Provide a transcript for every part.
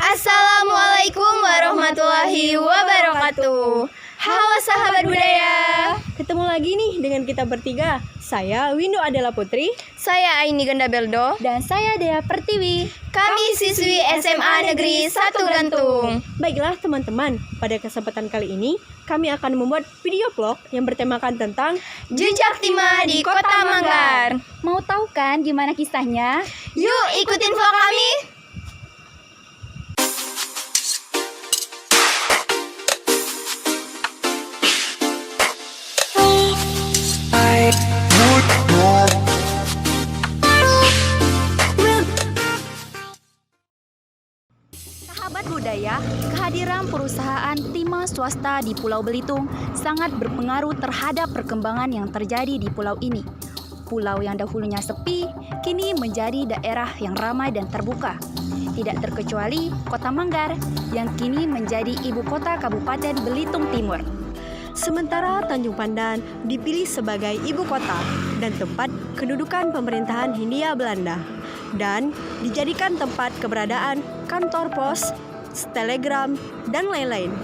Assalamualaikum warahmatullahi wabarakatuh. Halo sahabat budaya. Ketemu lagi nih dengan kita bertiga. Saya Windu Adela Putri, Saya Aini Ganda Beldo. dan saya Dea Pertiwi. Kami siswi SMA Negeri 1 Gantung. Baiklah teman-teman, pada kesempatan kali ini kami akan membuat video vlog yang bertemakan tentang Jejak Timah di Kota Manggar. Mau tahu kan gimana kisahnya? Yuk ikutin vlog kami. Sahabat budaya, kehadiran perusahaan timah swasta di Pulau Belitung sangat berpengaruh terhadap perkembangan yang terjadi di pulau ini. Pulau yang dahulunya sepi, kini menjadi daerah yang ramai dan terbuka. Tidak terkecuali Kota Manggar, yang kini menjadi ibu kota Kabupaten Belitung Timur. sementara Tanjung Pandan dipilih sebagai ibu kota dan tempat kedudukan pemerintahan Hindia Belanda dan dijadikan tempat keberadaan kantor pos, telegram, dan lain-lain.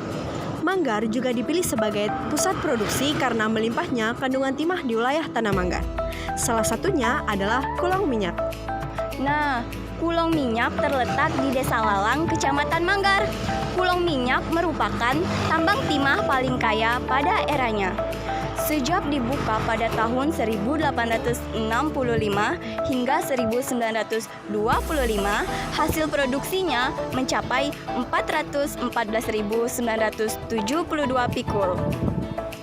Manggar juga dipilih sebagai pusat produksi karena melimpahnya kandungan timah di wilayah Tanah Manggar. Salah satunya adalah Kulong Minyak. Nah, Kulong Minyak terletak di Desa Lalang, Kecamatan Manggar. Kulong Minyak merupakan tambang timah paling kaya pada eranya. Sejak dibuka pada tahun 1865 hingga 1925, hasil produksinya mencapai 414.972 pikul.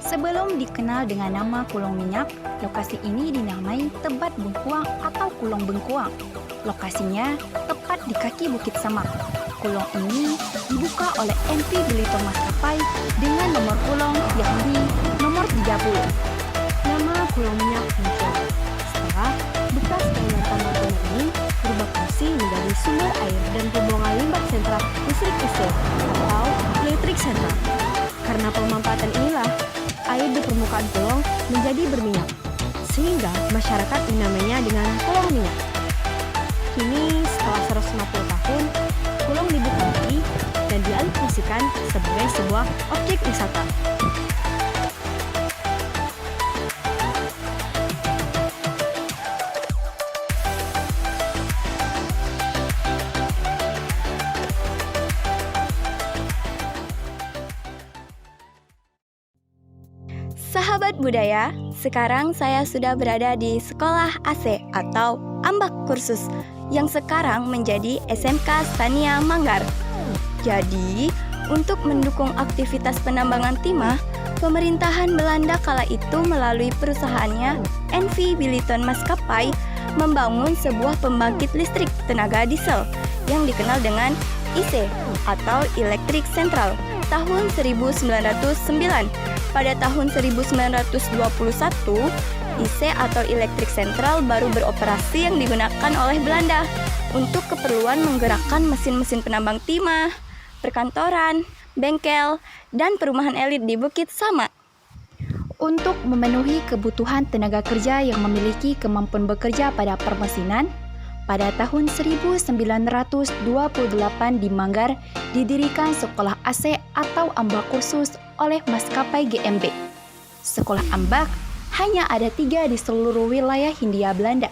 Sebelum dikenal dengan nama Kulong Minyak, lokasi ini dinamai Tebat Bengkuang atau Kulong Bengkuang. Lokasinya tepat di kaki Bukit Samak. Kulong ini dibuka oleh NV Belitung Maskapai dengan nomor kulong yakni nomor 30. Nama Kulong Minyak muncul setelah bekas bangunan tambang timah ini berubah fungsi menjadi sumber air dan pembuangan limbah sentra listrik IC atau elektrik sentral. Karena pemanfaatan inilah, air di permukaan kulong menjadi berminyak, sehingga masyarakat menamainya dengan Kulong Minyak. Kini setelah 150 tahun, kulong dibuka lagi dan dialihfungsikan sebagai sebuah objek wisata. Sahabat budaya, sekarang saya sudah berada di Sekolah AC atau Ambak Kursus yang sekarang menjadi SMK Stania Manggar. Jadi, untuk mendukung aktivitas penambangan timah, pemerintahan Belanda kala itu melalui perusahaannya NV Belitung Maskapai membangun sebuah pembangkit listrik tenaga diesel yang dikenal dengan IC atau Elektrik Sentral tahun 1909. Pada tahun 1921, IC atau Elektrik Sentral baru beroperasi yang digunakan oleh Belanda untuk keperluan menggerakkan mesin-mesin penambang timah, perkantoran, bengkel, dan perumahan elit di Bukit Samak. Untuk memenuhi kebutuhan tenaga kerja yang memiliki kemampuan bekerja pada permesinan, pada tahun 1928 di Manggar didirikan Sekolah AC atau Ambak Kursus oleh Maskapai GMB. Sekolah Ambak hanya ada 3 di seluruh wilayah Hindia Belanda,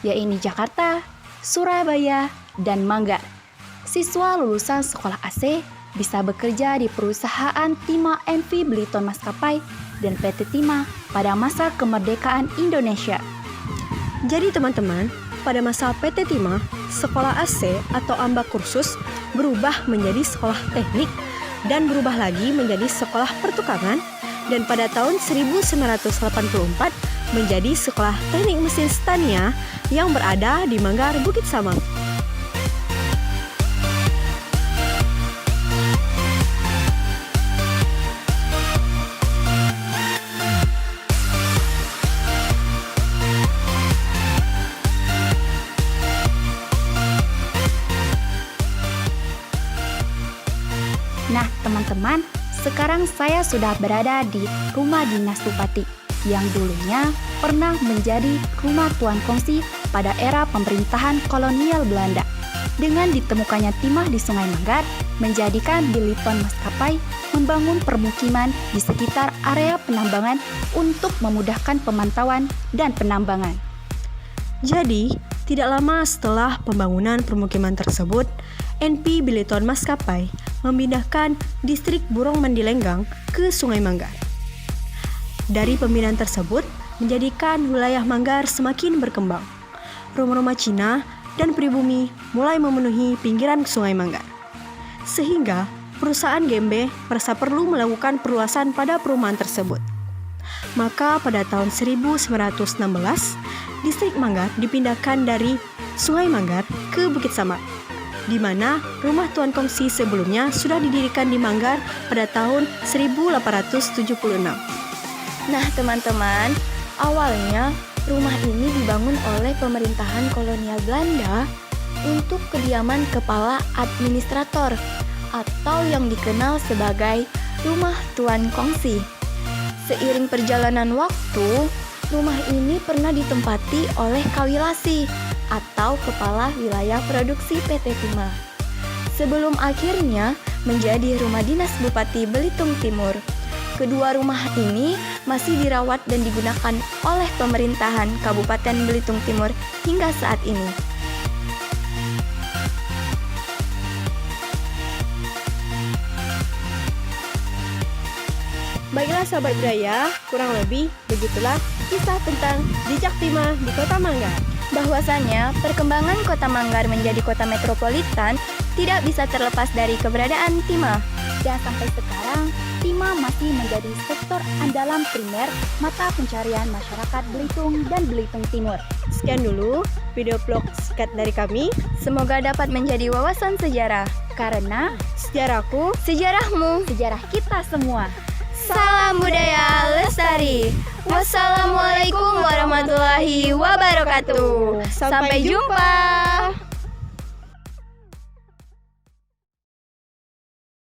yaitu Jakarta, Surabaya, dan Manggar. Siswa lulusan Sekolah AC bisa bekerja di perusahaan Timah NV Belitung Maskapai dan PT Timah pada masa kemerdekaan Indonesia. Jadi teman-teman, pada masa PT Timah, Sekolah AC atau Ambak Kursus berubah menjadi sekolah teknik dan berubah lagi menjadi sekolah pertukangan, dan pada tahun 1984 menjadi Sekolah Teknik Mesin Stania yang berada di Manggar, Bukit Samak. Nah, teman-teman, sekarang saya sudah berada di Rumah Dinas Bupati yang dulunya pernah menjadi rumah tuan kongsi pada era pemerintahan kolonial Belanda. Dengan ditemukannya timah di Sungai Manggar, menjadikan Biliton Maskapai membangun permukiman di sekitar area penambangan untuk memudahkan pemantauan dan penambangan. Jadi, tidak lama setelah pembangunan permukiman tersebut, NP Biliton Maskapai memindahkan distrik Burong Mandilenggang ke Sungai Manggar. Dari pemindahan tersebut, menjadikan wilayah Manggar semakin berkembang. Rumah-rumah Cina dan pribumi mulai memenuhi pinggiran Sungai Manggar. Sehingga perusahaan GMB merasa perlu melakukan perluasan pada perumahan tersebut. Maka pada tahun 1916, distrik Manggar dipindahkan dari Sungai Manggar ke Bukit Samak, di mana rumah Tuan Kongsi sebelumnya sudah didirikan di Manggar pada tahun 1876. Nah teman-teman, awalnya rumah ini dibangun oleh pemerintahan kolonial Belanda untuk kediaman kepala administrator atau yang dikenal sebagai Rumah Tuan Kongsi. Seiring perjalanan waktu, rumah ini pernah ditempati oleh Kawilasi atau Kepala Wilayah Produksi PT Timah. Sebelum akhirnya menjadi rumah dinas Bupati Belitung Timur. Kedua rumah ini masih dirawat dan digunakan oleh pemerintahan Kabupaten Belitung Timur hingga saat ini. Baiklah sahabat budaya, kurang lebih begitulah kisah tentang jejak Timah di Kota Manggar. Bahwasannya, perkembangan Kota Manggar menjadi kota metropolitan tidak bisa terlepas dari keberadaan Timah. Dan sampai sekarang, Timah masih menjadi sektor andalan primer mata pencarian masyarakat Belitung dan Belitung Timur. Sekian dulu video vlog singkat dari kami. Semoga dapat menjadi wawasan sejarah. Karena Sejarahku, Sejarahmu, sejarah kita semua. salam budaya lestari. Wassalamualaikum warahmatullahi wabarakatuh. Sampai jumpa.